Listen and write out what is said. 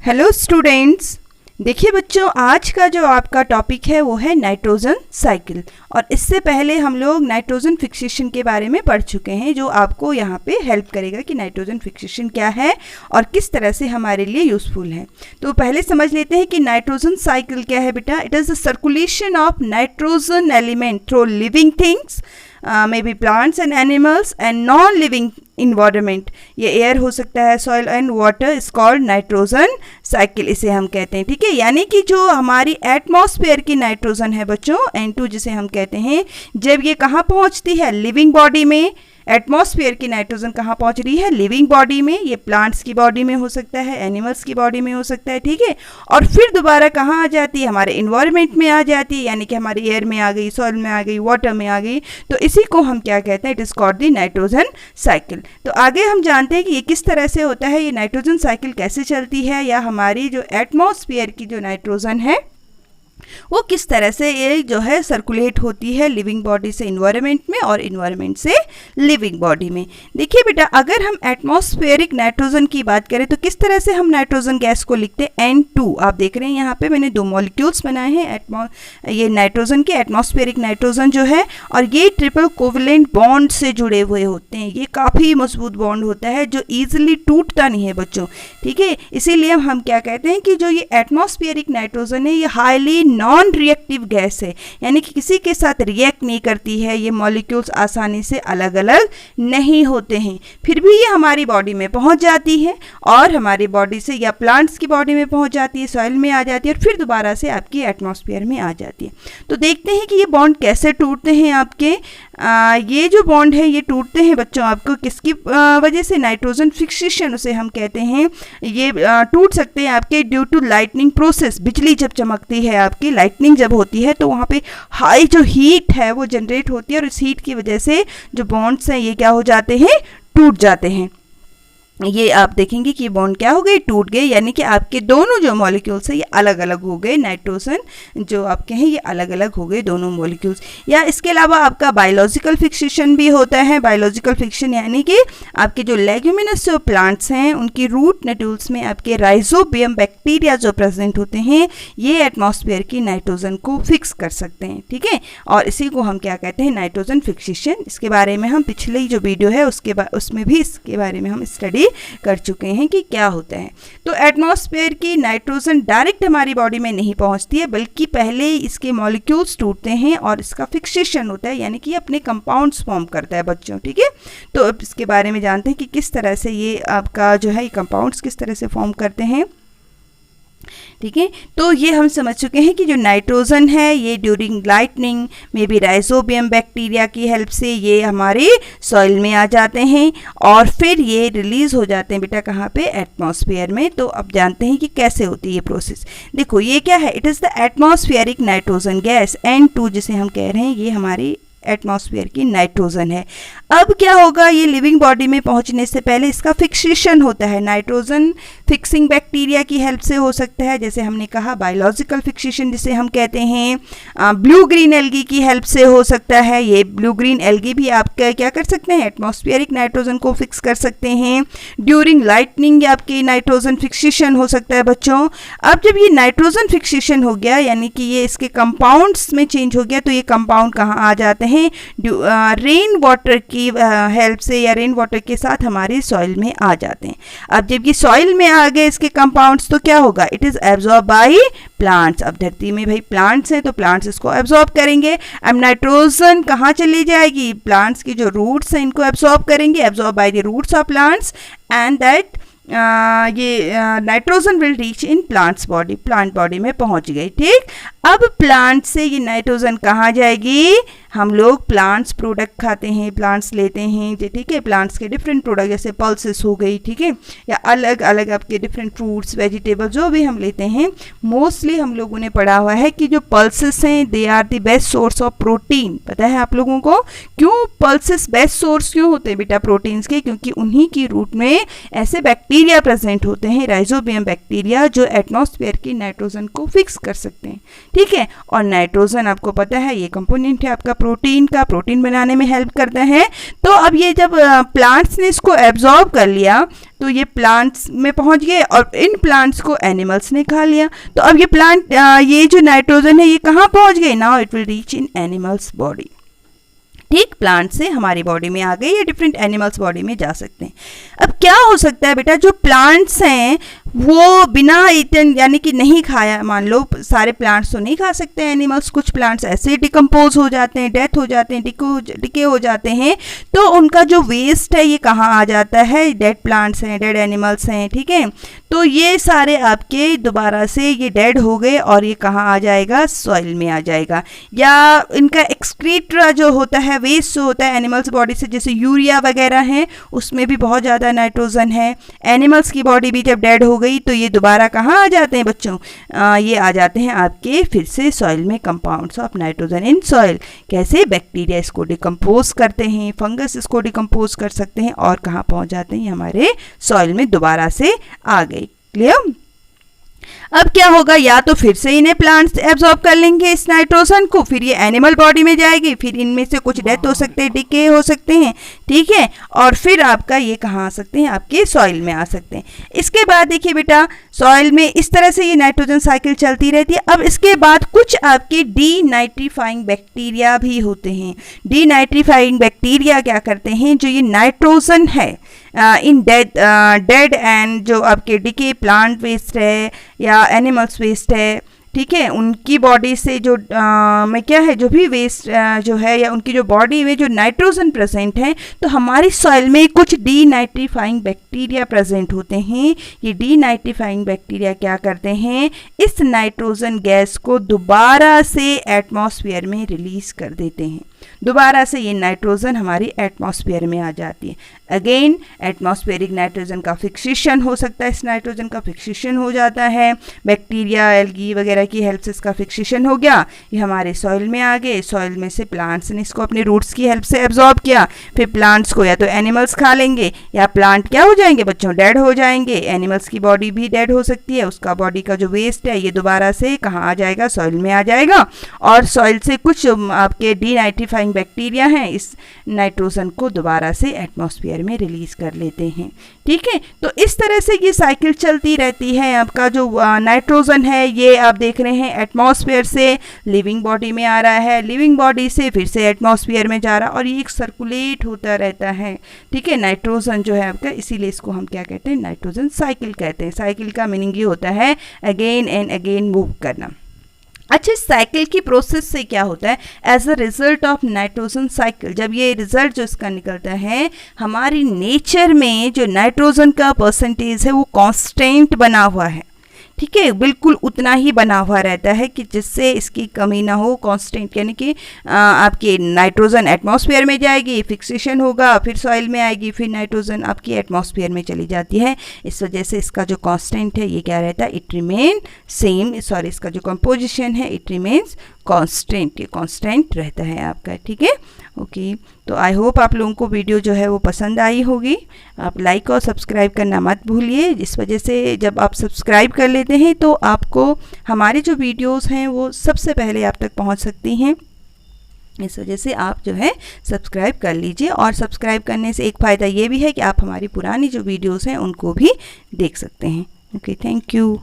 Hello students, देखिए बच्चों, आज का जो आपका टॉपिक है वो है नाइट्रोजन साइकिल। और इससे पहले हम लोग नाइट्रोजन फिक्सेशन के बारे में पढ़ चुके हैं, जो आपको यहाँ पे हेल्प करेगा कि नाइट्रोजन फिक्सेशन क्या है और किस तरह से हमारे लिए यूज़फुल है। तो पहले समझ लेते हैं कि नाइट्रोजन साइकिल क्या है बेटा। It is the circulation of nitrogen element through living things, may be plants and animals and non living environment. ये एयर हो सकता है, soil and water, is called nitrogen cycle, इसे हम कहते हैं। ठीक है, यानी कि जो हमारी एटमॉस्फेयर की नाइट्रोजन है बच्चों, N2 जिसे हम कहते हैं, जब ये कहाँ पहुँचती है, लिविंग बॉडी में। एटमॉस्फेयर की नाइट्रोजन कहाँ पहुँच रही है, लिविंग बॉडी में। ये प्लांट्स की बॉडी में हो सकता है, एनिमल्स की बॉडी में हो सकता है। ठीक है, और फिर दोबारा कहाँ आ जाती है, हमारे इन्वायरमेंट में आ जाती है, यानी कि हमारे एयर में आ गई, सॉइल में आ गई, वाटर में आ गई। तो इसी को हम क्या कहते हैं, it is called the nitrogen cycle. तो आगे हम जानते हैं कि ये किस तरह से होता है, ये नाइट्रोजन साइकिल कैसे चलती है, या हमारी जो एटमॉस्फेयर की जो नाइट्रोजन है वो किस तरह से ये जो है सर्कुलेट होती है लिविंग बॉडी से इन्वायरमेंट में और इन्वायरमेंट से लिविंग बॉडी में। देखिए बेटा, अगर हम एटमॉस्फेरिक नाइट्रोजन की बात करें तो किस तरह से हम नाइट्रोजन गैस को लिखते हैं, N2। आप देख रहे हैं यहाँ पे मैंने दो मॉलिक्यूल्स बनाए हैं, ये नाइट्रोजन के, एटमॉस्फेरिक नाइट्रोजन जो है, और ये ट्रिपल कोवलेंट बॉन्ड से जुड़े हुए होते हैं। ये काफ़ी मजबूत बॉन्ड होता है जो ईजिली टूटता नहीं है बच्चों। ठीक है, इसीलिए हम क्या कहते हैं कि जो ये एटमॉस्फेरिक नाइट्रोजन है ये हाईली नॉन रिएक्टिव गैस है, यानी कि किसी के साथ रिएक्ट नहीं करती है। ये मॉलिक्यूल्स आसानी से अलग अलग नहीं होते हैं, फिर भी ये हमारी बॉडी में पहुंच जाती है, और हमारी बॉडी से या प्लांट्स की बॉडी में पहुंच जाती है, सॉइल में आ जाती है, और फिर दोबारा से आपकी एटमॉस्फेयर में आ जाती है। तो देखते हैं कि ये बॉन्ड कैसे टूटते हैं आपके। ये जो बॉन्ड है ये टूटते हैं बच्चों आपको किसकी वजह से, नाइट्रोजन फिक्सेशन उसे हम कहते हैं। ये टूट सकते हैं आपके ड्यू टू लाइटनिंग प्रोसेस। बिजली जब चमकती है, आपकी लाइटनिंग जब होती है, तो वहाँ पे हाई जो हीट है वो जनरेट होती है, और इस हीट की वजह से जो बॉन्ड्स हैं ये क्या हो जाते हैं, टूट जाते हैं। ये आप देखेंगे कि बॉन्ड क्या हो गए, टूट गए, यानी कि आपके दोनों जो मॉलिक्यूल्स हैं ये अलग अलग हो गए। नाइट्रोजन जो आपके हैं ये अलग अलग हो गए दोनों मॉलिक्यूल्स। या इसके अलावा आपका बायोलॉजिकल फिक्सेशन भी होता है। बायोलॉजिकल फिक्सेशन यानी कि आपके जो लेग्यूमिनस जो प्लांट्स हैं उनकी रूट नोड्यूल्स में आपके राइजोबियम बैक्टीरिया जो प्रेजेंट होते हैं, ये एटमॉस्फेयर की नाइट्रोजन को फिक्स कर सकते हैं। ठीक है, और इसी को हम क्या कहते हैं, नाइट्रोजन फिक्सेशन। इसके बारे में हम पिछली जो वीडियो है उसमें भी इसके बारे में हम स्टडी कर चुके हैं कि क्या होता है। तो एटमॉस्फेयर की नाइट्रोजन डायरेक्ट हमारी बॉडी में नहीं पहुंचती है, बल्कि पहले इसके मॉलिक्यूल्स टूटते हैं और इसका फिक्सेशन होता है, यानी कि अपने कंपाउंड्स फॉर्म करता है बच्चों। ठीक है, तो अब इसके बारे में जानते हैं कि किस तरह से ये आपका जो है ये कंपाउंड्स किस तरह से फॉर्म करते हैं। ठीक है, तो ये हम समझ चुके हैं कि जो नाइट्रोजन है ये ड्यूरिंग लाइटनिंग में भी राइजोबियम बैक्टीरिया की हेल्प से ये हमारे सॉइल में आ जाते हैं, और फिर ये रिलीज हो जाते हैं बेटा कहाँ पे, एटमॉस्फेयर में। तो अब जानते हैं कि कैसे होती है ये प्रोसेस। देखो ये क्या है, it is the atmospheric nitrogen gas, N2 जिसे हम कह रहे हैं, ये हमारी एटमॉस्फेयर की नाइट्रोजन है। अब क्या होगा, ये लिविंग बॉडी में पहुंचने से पहले इसका फिक्सेशन होता है। नाइट्रोजन फिक्सिंग बैक्टीरिया की हेल्प से हो सकता है, जैसे हमने कहा बायोलॉजिकल फिक्सेशन जिसे हम कहते हैं, ब्लू ग्रीन एल्गी की हेल्प से हो सकता है। ये ब्लू ग्रीन एल्गी भी आप क्या कर सकते हैं, एटमॉस्फेरिक नाइट्रोजन को फिक्स कर सकते हैं। ड्यूरिंग लाइटनिंग आपके नाइट्रोजन फिक्सेशन हो सकता है बच्चों। अब जब ये नाइट्रोजन फिक्सेशन हो गया, यानी कि ये इसके कंपाउंड्स में चेंज हो गया, तो ये कंपाउंड कहाँ आ जाते हैं, रेन वाटर की हेल्प से या रेन वाटर के साथ हमारे सॉइल में आ जाते हैं। अब जब ये सॉइल में आ गए इसके कंपाउंड्स, तो क्या होगा, it is absorb by plants. अब धरती में भाई प्लांट्स हैं तो प्लांट्स इसको एब्जॉर्ब करेंगे। अब नाइट्रोजन कहाँ चली जाएगी, प्लांट्स की जो रूट्स हैं इनको एब्जॉर्ब करेंगे, absorb by the roots of plants, and that ये nitrogen will reach in plants body, plant body में पहुंच गई। ठीक, अब प्लांट से ये नाइट्रोजन कहाँ जाएगी, हम लोग प्लांट्स प्रोडक्ट खाते हैं, प्लांट्स लेते हैं। ठीक है, प्लांट्स के डिफरेंट प्रोडक्ट जैसे पल्सेस हो गई, ठीक है, या अलग अलग आपके डिफरेंट फ्रूट्स वेजिटेबल जो भी हम लेते हैं, मोस्टली हम लोगों ने पढ़ा हुआ है कि जो पल्सेस हैं they are the best source of protein. पता है आप लोगों को क्यों पल्सेस बेस्ट सोर्स क्यों होते हैं बेटा प्रोटीन्स के, क्योंकि उन्हीं की रूट में ऐसे बैक्टीरिया प्रेजेंट होते हैं, राइजोबियम बैक्टीरिया, जो एटमॉस्फेयर की नाइट्रोजन को फिक्स कर सकते हैं। ठीक है, और नाइट्रोजन आपको पता है ये कंपोनेंट है आपका प्रोटीन बनाने में हेल्प करता है। तो अब ये जब प्लांट्स ने इसको एब्जॉर्ब कर लिया तो ये प्लांट्स में पहुंच गए और इन प्लांट्स को एनिमल्स ने खा लिया। तो अब ये प्लांट ये जो नाइट्रोजन है ये कहाँ पहुंच गए? Now it will reach in animals body. ठीक, प्लांट से हमारी बॉडी में आ गई या डिफरेंट एनिमल्स बॉडी में जा सकते हैं। अब क्या हो सकता है बेटा, जो प्लांट्स हैं वो बिना ईटन यानी कि नहीं खाया, मान लो सारे प्लांट्स तो नहीं खा सकते एनिमल्स, कुछ प्लांट्स ऐसे डिकम्पोज हो जाते हैं, डेथ हो जाते हैं, डिके हो जाते हैं, तो उनका जो वेस्ट है ये कहाँ आ जाता है? डेड प्लांट्स हैं, डेड एनिमल्स हैं, ठीक है। तो ये सारे आपके दोबारा से ये डेड हो गए और ये कहाँ आ जाएगा? सॉइल में आ जाएगा। या इनका एक्सक्रीट्रा जो होता है, वेस्ट जो होता है एनिमल्स बॉडी से, जैसे यूरिया वगैरह है, उसमें भी बहुत ज़्यादा नाइट्रोजन है। एनिमल्स की बॉडी भी जब डेड हो गई तो ये दोबारा कहाँ आ जाते हैं बच्चों? ये आ जाते हैं आपके फिर से सॉइल में, compounds of nitrogen in soil. कैसे? बैक्टीरिया इसको डिकम्पोज करते हैं, फंगस इसको डिकम्पोज कर सकते हैं और कहाँ पहुँच जाते हैं? हमारे सॉइल में दोबारा से आ गए। क्लियर? अब क्या होगा? या तो फिर से इन्हें प्लांट्स एब्जॉर्ब कर लेंगे इस नाइट्रोजन को, फिर ये एनिमल बॉडी में जाएगी, फिर इनमें से कुछ डेथ हो सकते हैं, डिके हो सकते हैं, ठीक है, और फिर आपका ये कहाँ आ सकते हैं? आपके सॉइल में आ सकते हैं। इसके बाद देखिए बेटा, सॉइल में इस तरह से ये नाइट्रोजन साइकिल चलती रहती है। अब इसके बाद कुछ आपके डीनाइट्रीफाइंग बैक्टीरिया भी होते हैं। डीनाइट्रीफाइंग बैक्टीरिया क्या करते हैं? जो ये नाइट्रोजन है इन डेड एंड जो आपके डिके प्लांट वेस्ट है या एनिमल्स वेस्ट है, ठीक है, उनकी बॉडी से जो में क्या है, जो भी वेस्ट जो है या उनकी जो बॉडी में जो नाइट्रोजन प्रेजेंट है, तो हमारी सॉइल में कुछ डीनाइट्रीफाइंग बैक्टीरिया प्रेजेंट होते हैं। ये डीनाइट्रीफाइंग बैक्टीरिया क्या करते हैं? इस नाइट्रोजन गैस को दोबारा से एटमॉस्फेयर में रिलीज कर देते हैं। दोबारा से ये नाइट्रोजन हमारी एटमॉस्फेयर में आ जाती है। अगेन एटमॉस्फेरिक नाइट्रोजन का फिक्सेशन हो सकता है, इस नाइट्रोजन का फिक्सेशन हो जाता है, बैक्टीरिया एल्गी वगैरह की हेल्प से इसका फिक्सेशन हो गया, ये हमारे सॉइल में आ गए। सॉइल में से प्लांट्स ने इसको अपने रूट्स की हेल्प से एब्जॉर्ब किया, फिर प्लांट्स को या तो एनिमल्स खा लेंगे या प्लांट क्या हो जाएंगे बच्चों? डेड हो जाएंगे। एनिमल्स की बॉडी भी डेड हो सकती है, उसका बॉडी का जो वेस्ट है ये दोबारा से कहाँ आ जाएगा? सॉइल में आ जाएगा। और सॉइल से कुछ आपके डीनाइट्रीफाइंग बैक्टीरिया हैं, इस नाइट्रोजन को दोबारा से एटमॉस्फेयर में रिलीज कर लेते हैं, ठीक है। तो इस तरह से ये साइकिल चलती रहती है। आपका जो नाइट्रोजन है ये आप देख रहे हैं एटमॉस्फेयर से लिविंग बॉडी में आ रहा है, लिविंग बॉडी से फिर से एटमॉस्फेयर में जा रहा है और ये एक सर्कुलेट होता रहता है, ठीक है, नाइट्रोजन जो है आपका। इसीलिए इसको हम क्या कहते हैं? नाइट्रोजन साइकिल कहते हैं। साइकिल का मीनिंग ये होता है अगेन एंड अगेन मूव करना। अच्छा, इस साइकिल की प्रोसेस से क्या होता है? As a result of nitrogen cycle, जब ये रिजल्ट जो इसका निकलता है, हमारी नेचर में जो नाइट्रोजन का परसेंटेज है वो कांस्टेंट बना हुआ है, ठीक है, बिल्कुल उतना ही बना हुआ रहता है कि जिससे इसकी कमी ना हो। कांस्टेंट यानी कि आपकी नाइट्रोजन एटमॉस्फेयर में जाएगी, फिक्सेशन होगा, फिर सॉइल में आएगी, फिर नाइट्रोजन आपकी एटमॉस्फेयर में चली जाती है। इस वजह से इसका जो कांस्टेंट है ये क्या रहता है? इट रिमेन सेम, सॉरी, इसका जो कंपोजिशन है इट रिमेन्स कांस्टेंट, ये कांस्टेंट रहता है आपका, ठीक है। ओके, तो आई होप आप लोगों को वीडियो जो है वो पसंद आई होगी। आप लाइक और सब्सक्राइब करना मत भूलिए। इस वजह से जब आप सब्सक्राइब कर लेते हैं तो आपको हमारे जो वीडियोस हैं वो सबसे पहले आप तक पहुंच सकती हैं। इस वजह से आप जो है सब्सक्राइब कर लीजिए। और सब्सक्राइब करने से एक फ़ायदा ये भी है कि आप हमारी पुरानी जो वीडियोस हैं उनको भी देख सकते हैं। Okay, thank you.